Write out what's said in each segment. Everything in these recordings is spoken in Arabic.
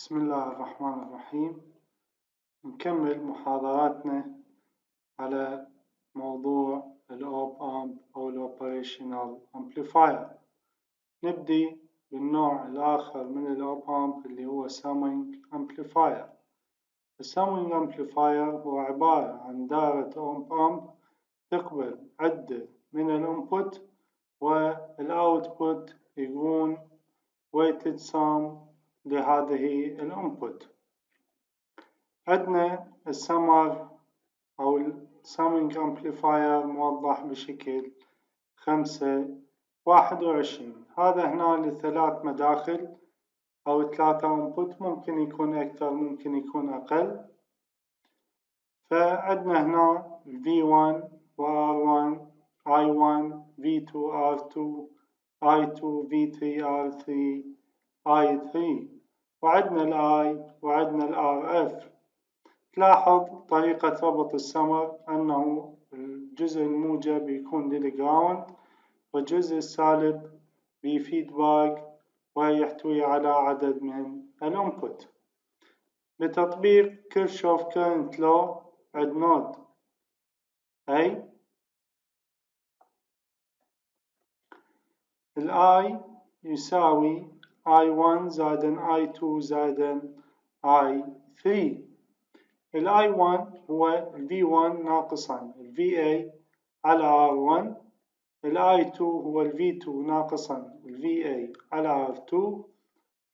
بسم الله الرحمن الرحيم. نكمل محاضراتنا على موضوع الأوب أمب أو الأوبريشنال أمبليفاير. نبدي بالنوع الآخر من الأوب أمب اللي هو سامينج أمبليفاير. السامينج أمبليفاير هو عبارة عن دائرة أوب أمب تقبل عدة من الإنبوت والأوتبوت يكون weighted sum لهذه الانبوت. عندنا السمر أو السامينج أمبليفاير موضح بشكل 521. هذا هنا لثلاث مداخل أو ثلاثة انبوت، ممكن يكون أكثر ممكن يكون أقل. فعندنا هنا V1 و R1 I1 V2 R2 I2 V3 R3 I3 وعندنا الآي وعندنا الRF. تلاحظ طريقة ربط السمر أنه الجزء الموجب يكون للجراوند والجزء السالب بفيدباك ويحتوي على عدد من الانبوت. بتطبيق كيرشوف كارنت لو عند نود أي الآي يساوي I1 زائدا I2 زائدا I3. ال I1 هو ال V1 ناقصا ال VA على R1. ال I2 هو ال V2 ناقصا ال VA على R2.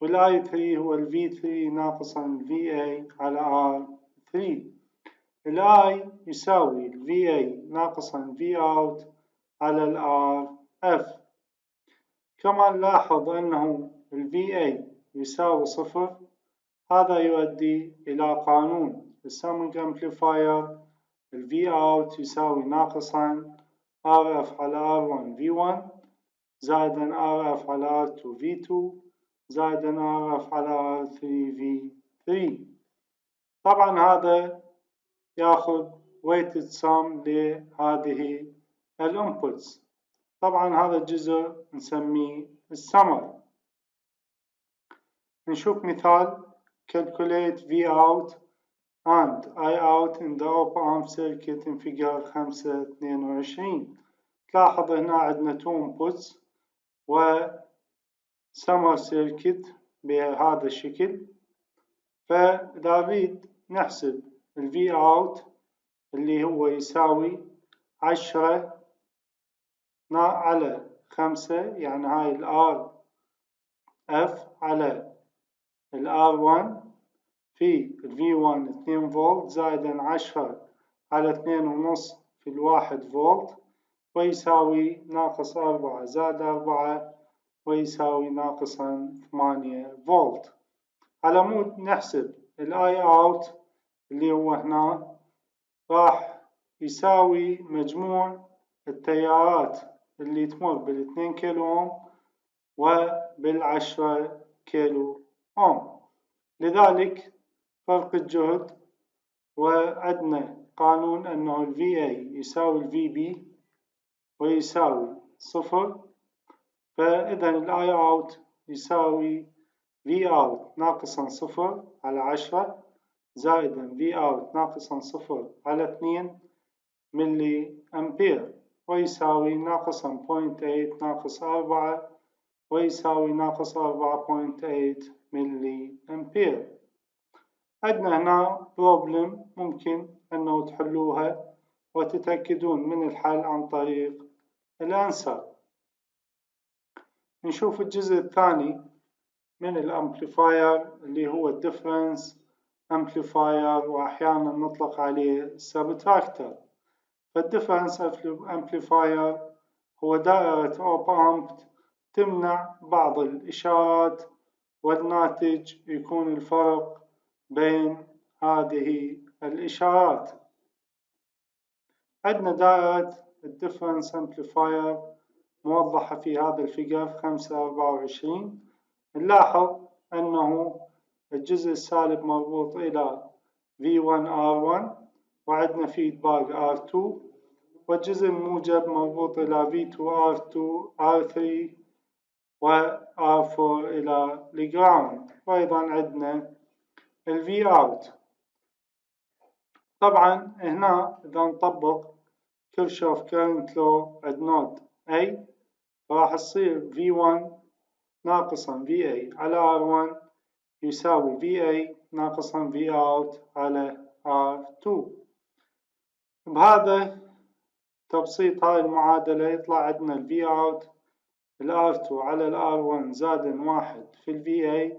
وال I3 هو ال V3 ناقصا ال VA على R3. ال I يساوي ال VA ناقصا ال Vout على ال RF. كما نلاحظ أنه ال VA يساوي صفر. هذا يؤدي إلى قانون السامينج أمبليفاير. ال Vout يساوي ناقصا RF على R1 V1 زائدا RF على R2 V2 زائدا RF على R3 V3. طبعا هذا ياخذ weighted sum لهذه الانبوتس. طبعا هذا الجزء نسميه السمر. نشوف مثال calculate V out and I out in the op amp circuit in figure 5.22. تلاحظ هنا عندنا two inputs و summer circuit بهذا الشكل. فإذا نريد نحسب ال V out اللي هو يساوي 10 على 5، يعني هاي ال RF على ال R1 في ال V1 2 فولت زائدا 10 على 2.5 في الواحد فولت ويساوي ناقص 4 زائد 4 ويساوي ناقصا 8 فولت. على مود نحسب ال I out اللي هو هنا راح يساوي مجموع التيارات اللي تمر بال2 كيلو أوم وبال10 كيلو أوم. لذلك فرق الجهد، وعندنا قانون أنه ال VA يساوي ال VB ويساوي صفر. فإذا ال I out يساوي V out ناقصا صفر على 10 زائدا V out ناقصا صفر على 2 ملي أمبير ويساوي ناقصا 0.8 ناقص 4 ويساوي ناقص 4.8 ملي أمبير. عندنا هنا بروبلم ممكن أنه تحلوها وتتأكدون من الحل عن طريق الأنسر. نشوف الجزء الثاني من الأمبليفاير اللي هو الديفرنس أمبليفاير وأحيانا نطلق عليه السبتراكتر. فالديفرنس أمبليفاير هو دائرة أوب أمب تمنع بعض الإشارات والناتج يكون الفرق بين هذه الإشارات. عندنا دائرة الديفرنس أمبليفاير موضحة في هذا الفيجر 5.24. نلاحظ أنه الجزء السالب مربوط إلى V1 R1 وعندنا فيدباك R2 والجزء الموجب مربوط إلى V2 R2 R3 و R4 إلى الجراوند. وأيضا عندنا ال V out. طبعا هنا إذا نطبق كيرشوف كارنت لو عند نود A راح تصير V1 ناقصا VA على R1 يساوي VA ناقصا V out على R2. بهذا تبسيط هاي المعادلة يطلع عندنا ال V out ال R2 على ال R1 زائد 1 في ال VA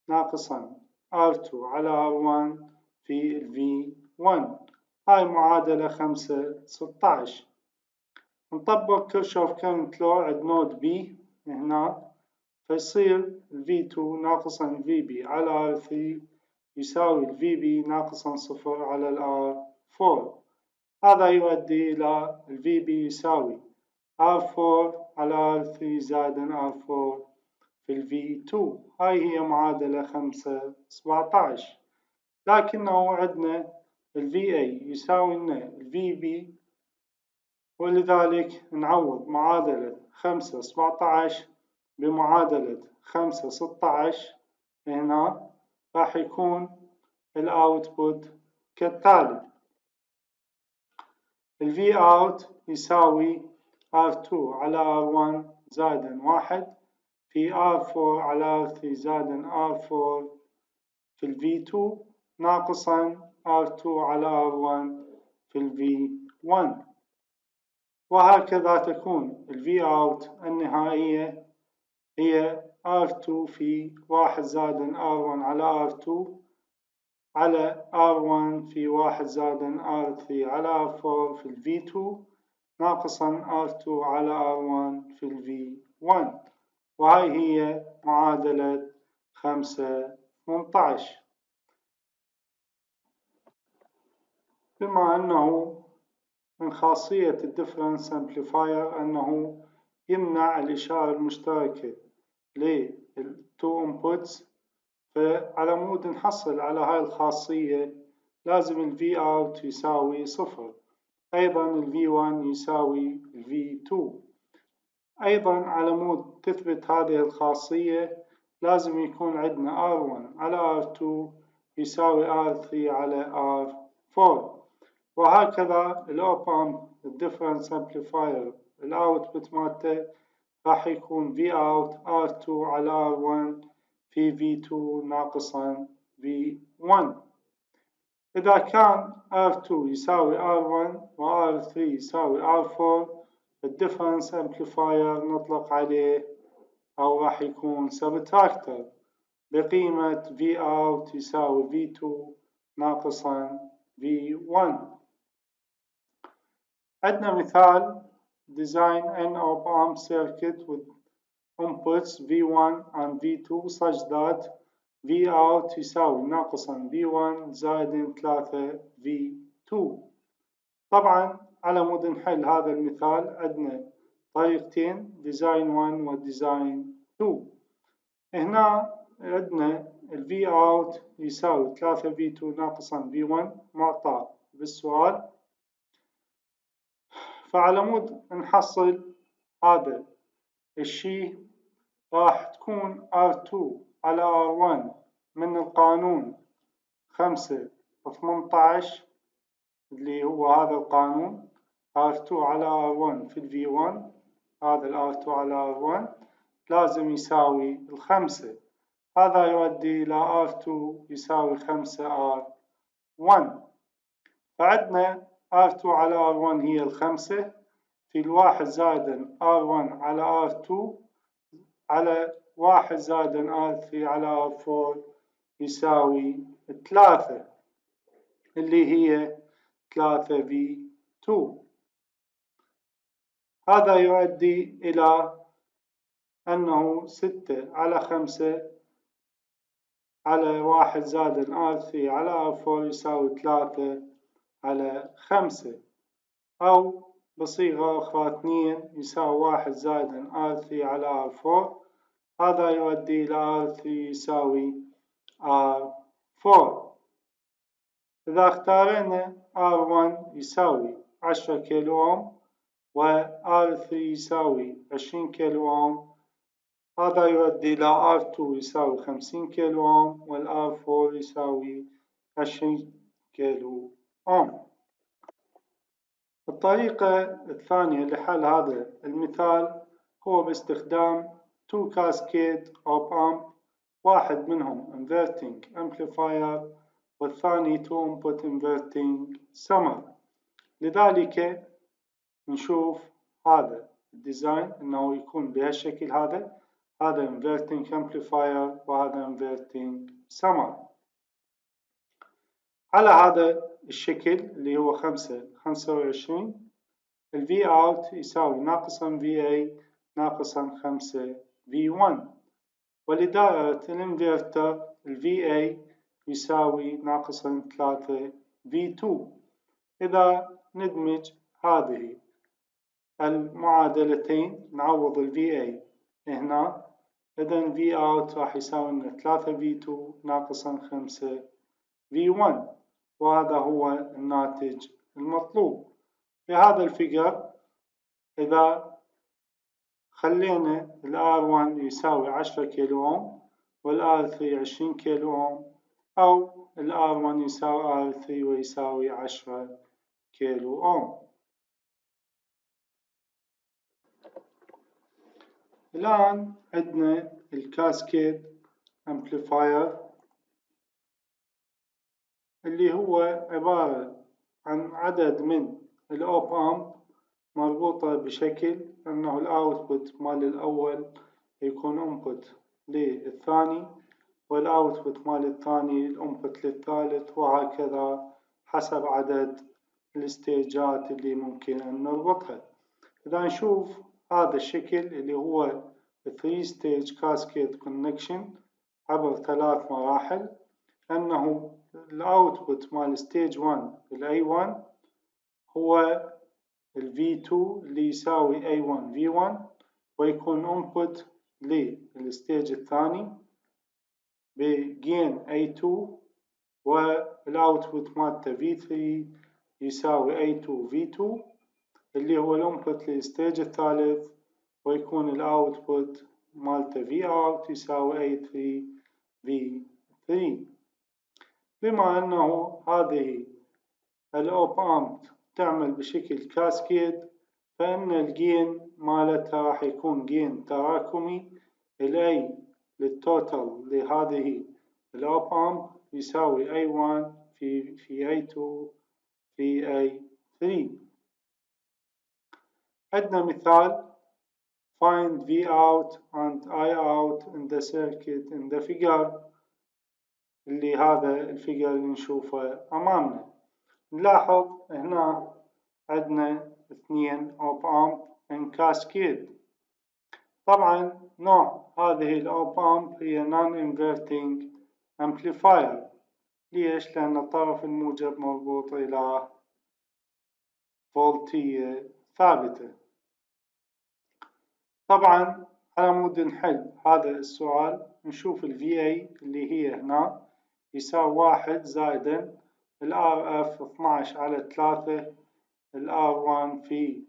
ناقصا R2 على R1 في ال V1. هاي معادلة 5/16. نطبق كيرشوف كارنت لو عند نود B هنا، فيصير ال V2 ناقصا ال VB على R3 يساوي ال VB ناقصا 0 على ال R4. هذا يؤدي إلى ال VB يساوي R4 على R3 زائد R4 في ال V2. هاي هي معادلة 5/17. لكنه عندنا ال VA يساوي لنا ال VB، ولذلك نعوض معادلة 5/17 بمعادلة 5/16 هنا، راح يكون الأوتبوت كالتالي: ال V out يساوي R2 على R1 زائد 1 في R4 على R3 زائد R4 في ال V2 ناقصا R2 على R1 في ال V1. وهكذا تكون ال V out النهائية هي R2 في 1 زائد R1 على R2 على R1 في 1 زائد R3 على R4 في ال V2 ناقصا R2 على R1 في ال V1. وهي هي معادلة 5/18. بما أنه من خاصية الديفرنس أمبليفاير أنه يمنع الإشارة المشتركة للتو انبوتس، فعلى مود نحصل على هاي الخاصية لازم ال V out يساوي 0، أيضا ال V1 يساوي ال V2. أيضا على مود تثبت هذه الخاصية لازم يكون عندنا R1 على R2 يساوي R3 على R4. وهكذا الأوب أمب الديفرنس أمبليفاير الأوتبوت مالته راح يكون V out R2 على R1 في V2 ناقصا V1. إذا كان R2 يساوي R1 و R3 يساوي R4 الديفرنس أمبليفاير نطلق عليه أو راح يكون سبتراكتر بقيمة V out يساوي V2 ناقصا V1. عندنا مثال design an op-amp circuit with inputs V1 and V2 such that V out يساوي ناقصا V1 زائد 3 V2. طبعا على مود نحل هذا المثال عندنا طريقتين design 1 و design 2. هنا عندنا ال V out يساوي 3 V2 ناقصا V1 معطى بالسؤال، فعلى مود نحصل هذا الشي راح تكون R2 على R1 من القانون 5/18 اللي هو هذا القانون R2 على R1 في ال V1. هذا ال R2 على R1 لازم يساوي الخمسة، هذا يؤدي إلى R2 يساوي 5R1. فعندنا R2 على R1 هي الخمسة في الواحد زائد R1 على R2 على 1 زائد R3 على R4 يساوي 3 اللي هي 3 V2. هذا يؤدي إلى أنه 6 على 5 على 1 زائد R3 على R4 يساوي 3 على 5، أو بصيغة أخرى 2 يساوي 1 زائد R3 على R4. هذا يؤدي إلى R3 يساوي R4. إذا اختارنا R1 يساوي 10 كيلو أوم و R3 يساوي 20 كيلو أوم، هذا يؤدي إلى R2 يساوي 50 كيلو أوم والR4 يساوي 20 كيلو أوم. الطريقة الثانية لحل هذا المثال هو باستخدام 2 cascade op amp، واحد منهم inverting amplifier والثاني 2 input inverting summer. لذلك نشوف هذا الديزاين انه يكون بهالشكل، هذا inverting amplifier وهذا inverting summer. على هذا الشكل اللي هو 25 ال V out يساوي ناقصا VA ناقصا 5 V1، ولدائرة الانفرتر ال VA يساوي ناقصا 3 V2. إذا ندمج هذه المعادلتين نعوض ال VA هنا، إذا V out راح يساوي لنا 3 V2 ناقصا 5 V1، وهذا هو الناتج المطلوب. في هذا الفيجر إذا خلينا ال R1 يساوي 10 كيلو أوم وال R3 20 كيلو أوم، أو ال R1 يساوي R3 ويساوي 10 كيلو أوم. الآن عندنا الكاسكيد أمبليفاير اللي هو عبارة عن عدد من الأوب أمب مربوطة بشكل أنه الأوتبوت مال الأول يكون أنبوت للثاني، والأوتبوت مال الثاني الأنبوت للثالث، وهكذا حسب عدد الستيجات اللي ممكن أن نربطها. إذا نشوف هذا الشكل اللي هو 3 stage cascade connection عبر 3 مراحل، أنه الأوتبوت مال ستيج 1 ال A1 هو ال V2 اللي يساوي A1 V1، ويكون انبوت للستيج الثاني بجين A2، والاوتبوت مالته V3 يساوي A2 V2 اللي هو الانبوت للستيج الثالث، ويكون الاوتبوت مالته V out يساوي A3 V3. بما أنه هذه الأوب أمب تعمل بشكل كاسكيد، فإن الجين مالتها راح يكون جين تراكمي، ال A للتوتال لهذه الأوب أمب يساوي A1 في A2 في A3. عندنا مثال find V out and I out in the circuit in the figure، اللي هذا الفيجر اللي نشوفه أمامنا. نلاحظ هنا عندنا 2 أوب أمب إن كاسكيد. طبعا نوع هذه الأوب أمب هي non inverting amplifier. ليش؟ لأن الطرف الموجب مربوط إلى فولتية ثابتة. طبعا على مود نحل هذا السؤال نشوف ال VA اللي هي هنا يساوي 1 زائدا ال RF 12 على 3 ال R1 في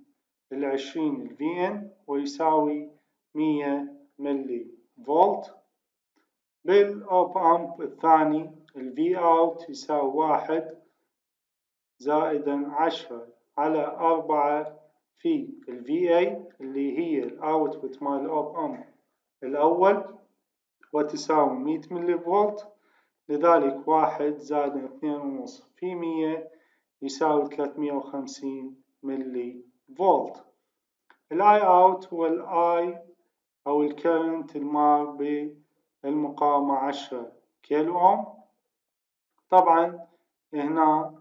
20 ال VN ويساوي 100 ملي فولت. بالأوب أمب الثاني ال V out يساوي 1 زائدا 10 على 4 في ال VA اللي هي الأوتبوت مال الأوب أمب الأول، وتساوي 100 ملي فولت. لذلك 1 زائدا 2.5 في 100 يساوي 350 ملي فولت. الاي اوت هو الاي او الكرنت المار بالمقاومة 10 كيلو اوم. طبعا هنا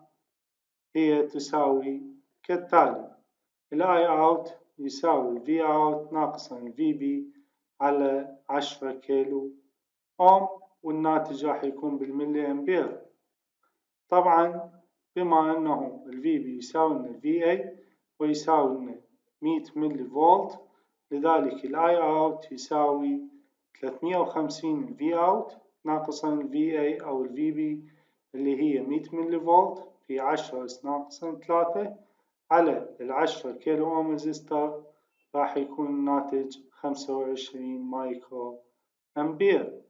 هي تساوي كالتالي: الاي اوت يساوي في اوت ناقصا في بي على 10 كيلو اوم، والناتج راح يكون بالملي امبير. طبعا بما أنه ال VB يساوي لنا VA ويساوي لنا 100 ملي فولت، لذلك ال I out يساوي 350 ال V out ناقصا ال VA أو ال VB اللي هي 100 ملي فولت في 10 ناقصا 3 على ال 10 كيلو أوم ريزستر، راح يكون الناتج 25 مايكرو أمبير.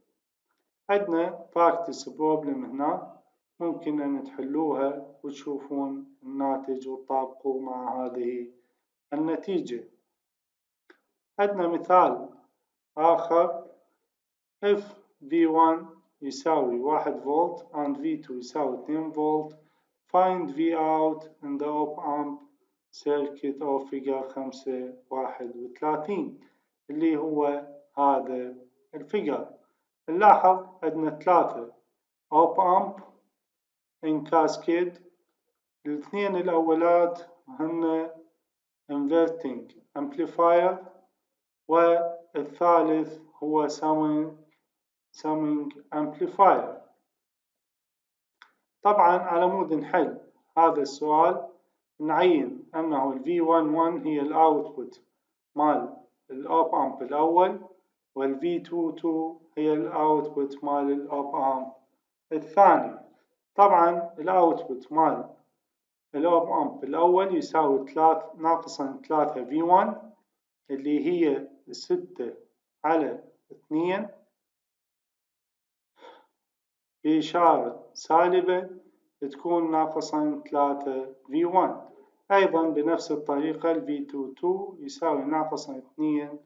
عندنا براكتس بروبلم هنا ممكن أن تحلوها وتشوفون الناتج وتطابقوا مع هذه النتيجة. عندنا مثال آخر if V1 يساوي 1 فولت and V2 يساوي 2 فولت find V out in the op amp circuit of figure 5.31 اللي هو هذا الفيجر. نلاحظ عندنا 3 op amp in cascade. الاثنين الأولاد هن inverting amplifier والثالث هو summing amplifier. طبعا على مود نحل هذا السؤال نعين أنه ال V11 هي الأوتبوت مال الأوب أمب الأول وال V22 هي الأوتبوت مال الأوب أمب الثاني. طبعا الأوتبوت مال الأوب أمب الأول يساوي ناقصا 3 V1 اللي هي 6 على 2 بإشارة سالبة تكون ناقصا 3 V1. أيضا بنفس الطريقة ال V22 يساوي ناقصا 2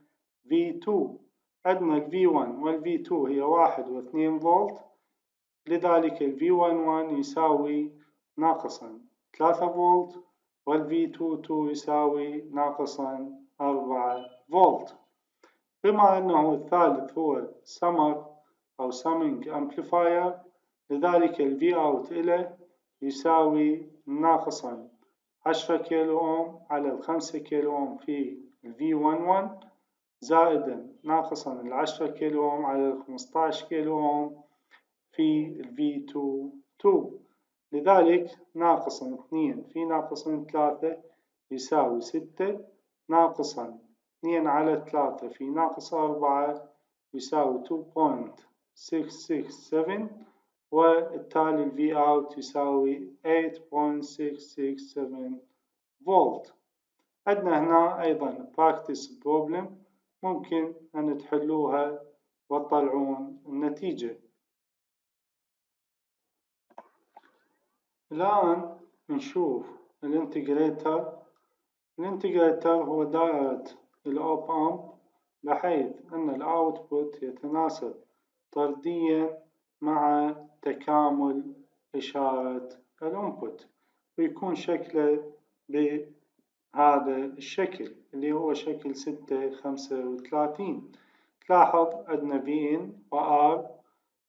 V2. عندنا ال V1 وال V2 هي 1 و2 فولت، لذلك ال V11 يساوي ناقصا 3 فولت وال V22 يساوي ناقصا 4 فولت. بما أنه الثالث هو summer أو summing amplifier لذلك ال V out إله يساوي ناقصا 10 كيلو أوم على 5 كيلو أوم في ال V11 زائدا ناقصا 10 كيلو أوم على 15 كيلو أوم في ال V22. لذلك ناقصا 2 في ناقصا 3 يساوي 6 ناقصا 2 على 3 في ناقص 4 يساوي 2.667 وبالتالي ال V out يساوي 8.667 فولت. عندنا هنا أيضا practice problem ممكن أن تحلوها وتطلعون النتيجة. الآن نشوف الانتجريتر. الانتجريتر هو دائرة الأوب أمب بحيث أن الأوتبوت يتناسب طرديا مع تكامل إشارة الأنبوت ويكون شكله بهذا الشكل اللي هو شكل 6.35. تلاحظ عندنا V in و R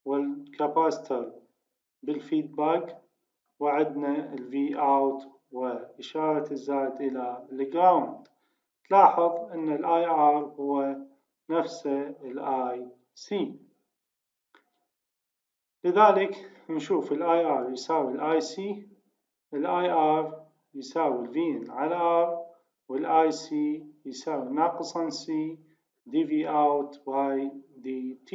والكاباستر بالفيدباك وعندنا ال V out وإشارة الزائد إلى الجراوند. تلاحظ أن ال IR هو نفسه ال IC، لذلك نشوف ال IR يساوي ال IC، ال IR يساوي ال V على R وال IC يساوي ناقصا C dV out by dt.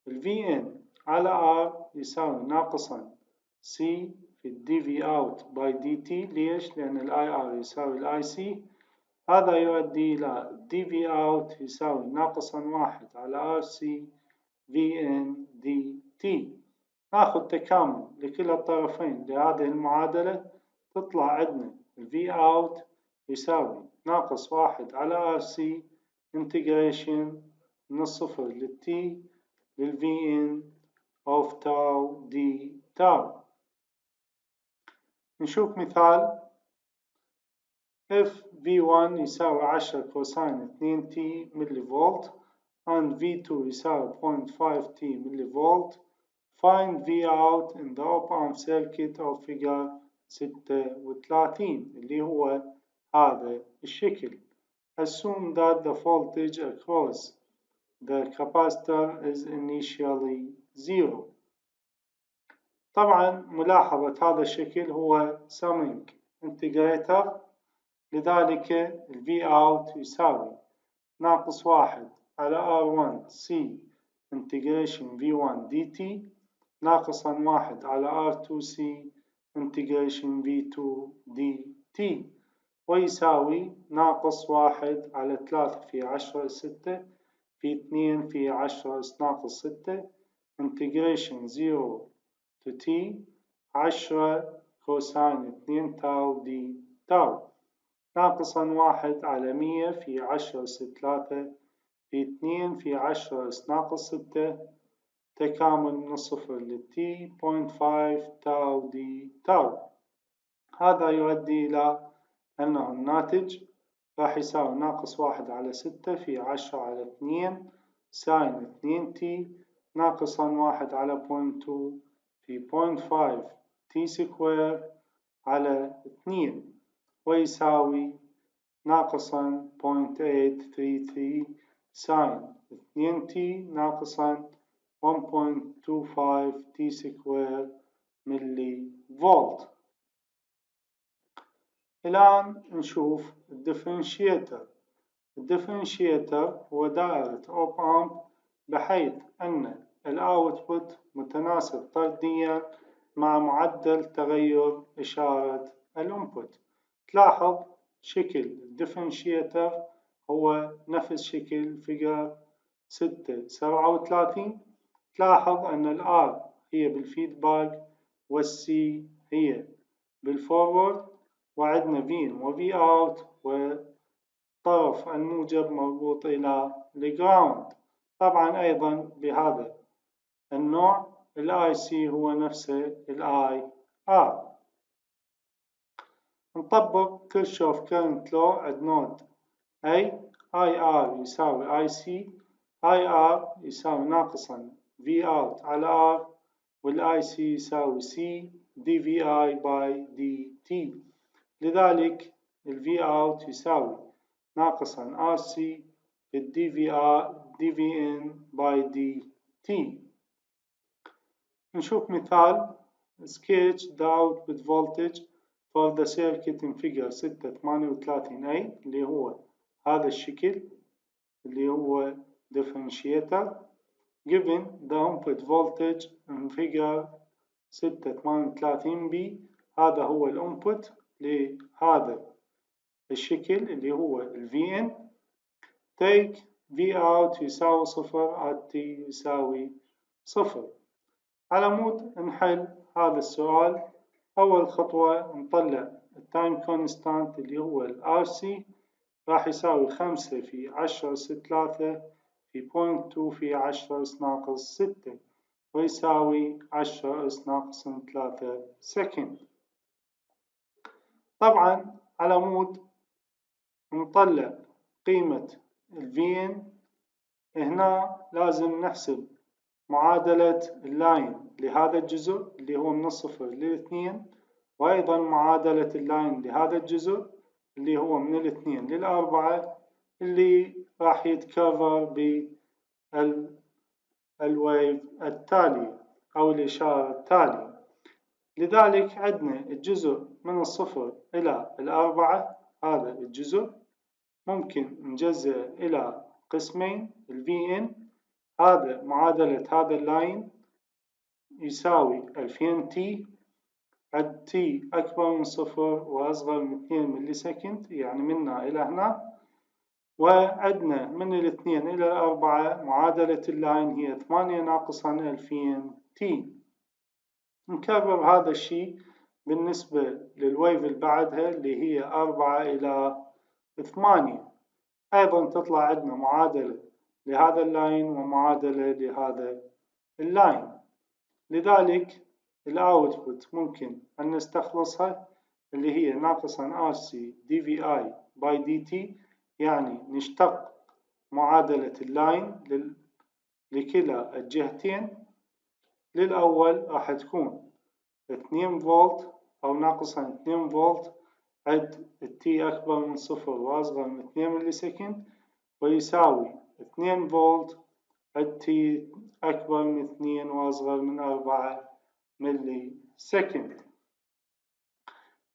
ال Vn على R يساوي ناقصا C في dV out by dt. ليش؟ لأن ال IR يساوي ال IC. هذا يؤدي إلى dV out يساوي ناقصا 1 على RC Vn dt. ناخذ تكامل لكلا الطرفين لهذه المعادلة تطلع عندنا ال V out يساوي ناقص 1 على RC integration من الصفر لل T لل Vn of tau d tau. نشوف مثال if V1 يساوي 10 كوساين 2 t ملي فولت and V2 يساوي 0.5 t ملي فولت find V out in the op amp circuit of figure 36 اللي هو هذا الشكل. assume that the voltage across the capacitor is initially 0. طبعا ملاحظة هذا الشكل هو summing integrator، لذلك ال V out يساوي ناقص 1 على R1 C integration V1 dt ناقصا 1 على R2 C integration V2 dt. ويساوي ناقص 1 على 3 في 10 أس 6 في 2 في 10 أس ناقص 6 integration 0 to t 10 كوساين 2 تاو دي تاو ناقصا 1 على 100 في 10 أس 3 في 2 في 10 أس ناقص 6 تكامل من الصفر للتي 0.5 تاو دي تاو. هذا يؤدي إلى أنه الناتج راح يساوي ناقص 1 على 6 في 10 على 2 ساين 2 تي ناقصا 1 على 0.2 في 0.5 تي سكوير على 2 ويساوي ناقصا 0.833 ساين 2 تي ناقصا 1.25 تي سكوير ملي فولت. الآن نشوف الديفرنشيتر. الديفرنشيتر هو دائرة أوب أمب بحيث أن الأوتبوت متناسب طرديا مع معدل تغير إشارة الإنبوت. تلاحظ شكل الديفرنشيتر هو نفس شكل فيجر 6.37. تلاحظ أن الآر هي بالفيدباك والسي هي بالفورورد وعندنا في وفي اوت والطرف الموجب مربوط إلى الجراوند. طبعا أيضا بهذا النوع الاي سي هو نفسه الاي ار. نطبق كيرشوف كيرنت لو عند نود اي ار يساوي اي سي اي ار يساوي ناقصا في اوت على ار والاي سي يساوي سي دي في اي باي دي تي. لذلك ال V out يساوي ناقصا RC في ال DVN by DT. نشوف مثال sketch the output voltage for the circuit in figure 6.38a اللي هو هذا الشكل اللي هو differentiator given the input voltage in figure 6.38b. هذا هو الانبوت لهذا الشكل اللي هو ال VN. take V out يساوي صفر at T يساوي صفر. على مود نحل هذا السؤال. أول خطوة نطلع التايم كونستانت اللي هو ال RC راح يساوي 5 في 10 أس 3 في 0.2 في 10 أس ناقص 6 ويساوي 10 أس ناقص 3 سكند. طبعا على مود نطلع قيمة ال Vn. هنا لازم نحسب معادلة اللاين لهذا الجزء اللي هو من الصفر للاثنين وأيضا معادلة اللاين لهذا الجزء اللي هو من الاثنين للأربعة اللي راح يتكرر بالويف التالية أو الإشارة التالية. لذلك عندنا الجزء من الصفر إلى الأربعة هذا الجزء ممكن نجزأ إلى قسمين. ال Vn هذا معادلة هذا اللاين يساوي 2000 تي عند تي أكبر من صفر وأصغر من 2 ملي سكند يعني منا إلى هنا. وعندنا من الاثنين إلى الأربعة معادلة اللاين هي 8 ناقصا 2000 تي. نكرر هذا الشيء بالنسبة للويف اللي بعدها اللي هي 4 إلى 8. أيضا تطلع عندنا معادلة لهذا اللاين ومعادلة لهذا اللاين. لذلك الأوتبوت ممكن أن نستخلصها اللي هي ناقصا RC DVI by DT يعني نشتق معادلة اللاين لكلا الجهتين. للأول راح تكون 2 فولت أو ناقصا 2 فولت عند التي أكبر من صفر وأصغر من 2 ملي سكند ويساوي 2 فولت عند تي أكبر من 2 وأصغر من 4 ملي سكند.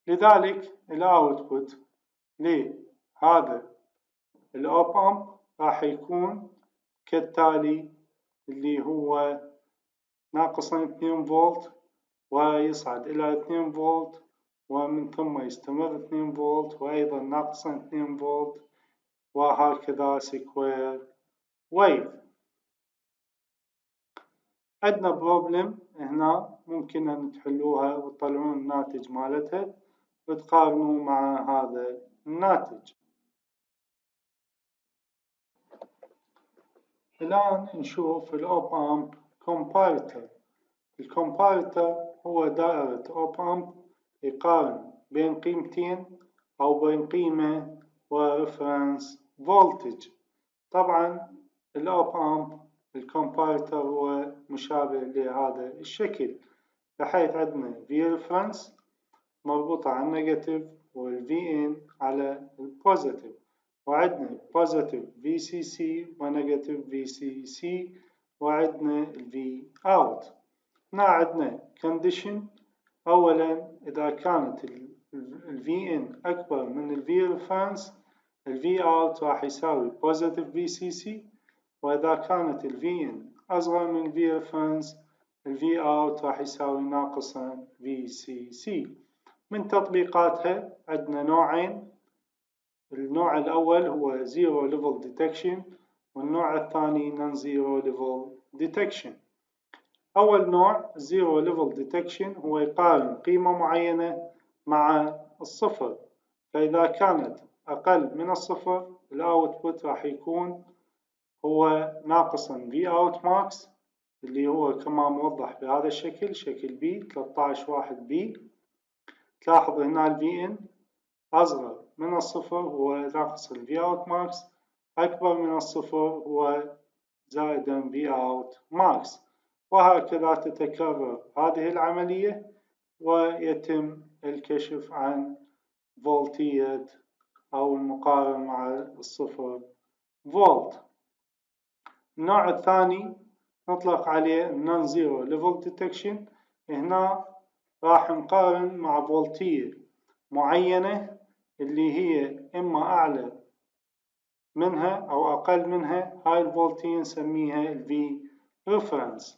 لذلك الأوتبوت لهذا الأوب أمب راح يكون كالتالي اللي هو ناقصا 2 فولت ويصعد إلى 2 فولت ومن ثم يستمر 2 فولت وأيضا ناقصا 2 فولت وهكذا سكوير ويف. عندنا بروبلم هنا ممكن أن تحلوها وتطلعون الناتج مالتها وتقارنوا مع هذا الناتج. الآن نشوف الأوب أمب كومباريتر. الكومباريتر هو دائرة أوب أمب يقارن بين قيمتين أو بين قيمة ورفرنس فولتج. طبعا الأوب أمب الكومباريتر هو مشابه لهذا الشكل، بحيث عندنا في ريفرنس مربوطة على النيجاتيف والفي إن على البوزيتيف، وعندنا بوزيتيف في سي سي ونيجاتيف في سي سي، وعندنا الفي أوت. هنا عندنا كونديشن. أولا إذا كانت الفي إن أكبر من الفي ريفرنس الفي أوت راح يساوي بوزيتيف في سي سي، وإذا كانت الفي إن أصغر من الفي ريفرنس الفي أوت راح يساوي ناقصا في سي سي. من تطبيقاتها عندنا نوعين. النوع الأول هو Zero Level Detection، والنوع الثاني Non-Zero Level Detection. أول نوع Zero Level Detection هو يقارن قيمة معينة مع الصفر، فإذا كانت أقل من الصفر الأوتبوت راح يكون هو ناقصا V out max اللي هو كما موضح بهذا الشكل، شكل B 13.1B. تلاحظ هنا ال VN أصغر من الصفر هو ناقص ال V out max، أكبر من الصفر هو زائدا V out max، وهكذا تتكرر هذه العملية ويتم الكشف عن فولتية أو المقارنة مع الصفر فولت. النوع الثاني نطلق عليه Non-Zero Level Detection. هنا راح نقارن مع فولتية معينة اللي هي إما أعلى منها أو أقل منها، هاي الفولتية نسميها ال V Reference.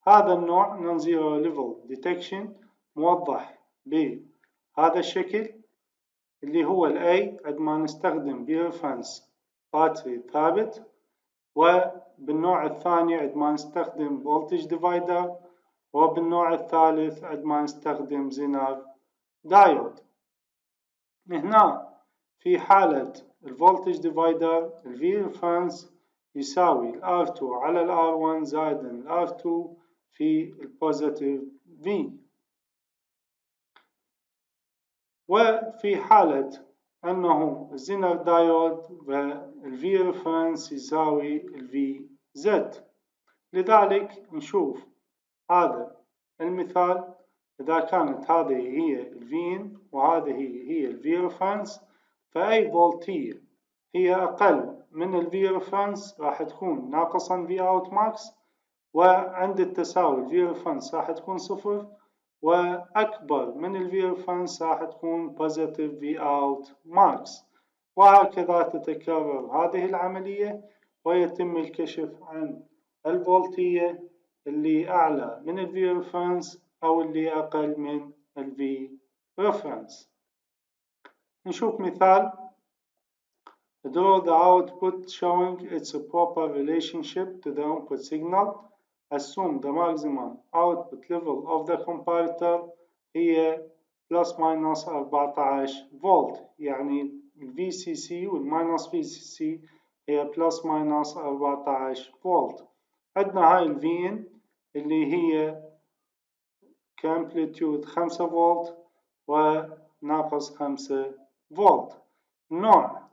هذا النوع Non-Zero Level Detection موضح بهذا الشكل اللي هو ال A عندما نستخدم V Reference باتري ثابت، وبالنوع الثاني عندما نستخدم Voltage Divider، وبالنوع الثالث عندما نستخدم زينر دايود. هنا في حالة الفولتج ديفايدر ال V reference يساوي ال R2 على ال R1 زائدا ال R2 في البوزيتيف V. وفي حالة أنه الزينر دايود فال V reference يساوي ال VZ. لذلك نشوف هذا المثال. إذا كانت هذه هي ال VN وهذه هي ال V reference، فأي فولتية هي أقل من ال V reference راح تكون ناقصا V out max، وعند التساوي ال V reference راح تكون صفر، وأكبر من ال V reference راح تكون positive V out max، وهكذا تتكرر هذه العملية ويتم الكشف عن الفولتية اللي أعلى من ال V reference أو اللي أقل من ال V reference. نشوف مثال. Draw the output showing its proper relationship to the input signal. Assume the maximum output level of the comparator هي plus minus 14 فولت، يعني ال VCC وال minus VCC هي plus minus 14 فولت. عندنا هاي ال VN اللي هي كامبليتيود 5 فولت وناقص 5 فولت. نوع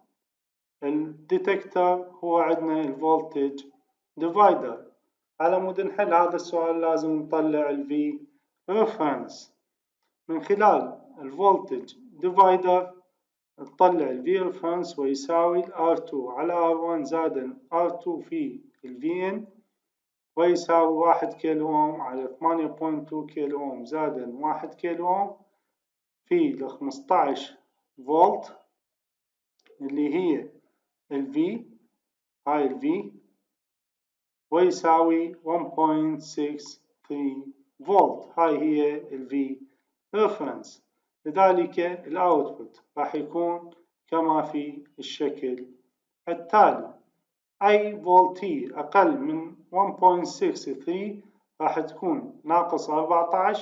الديتكتور هو عندنا الفولتج ديفايدر. على مود نحل هذا السؤال لازم نطلع ال V reference. من خلال الفولتج ديفايدر نطلع ال V reference ويساوي ال R2 على R1 زائدا R2 في ال VN، ويساوي 1 كيلو أوم على 8.2 كيلو أوم زائدا 1 كيلو أوم في ال 15 فولت اللي هي ال V، هاي ال V، ويساوي 1.63 فولت، هاي هي ال V reference. لذلك الأوتبوت راح يكون كما في الشكل التالي. أي فولتية أقل من 1.63 راح تكون ناقص 14،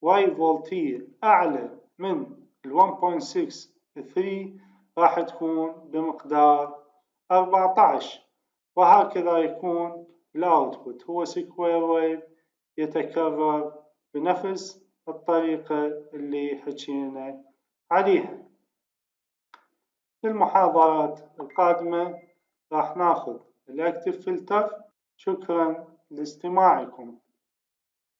وأي فولتية أعلى من 1.63 راح تكون بمقدار 14. وهكذا يكون الأوتبوت هو سكوير ويف يتكرر بنفس الطريقة اللي حكينا عليها. في المحاضرات القادمة راح ناخذ الأكتف فلتر. شكرا لاستماعكم.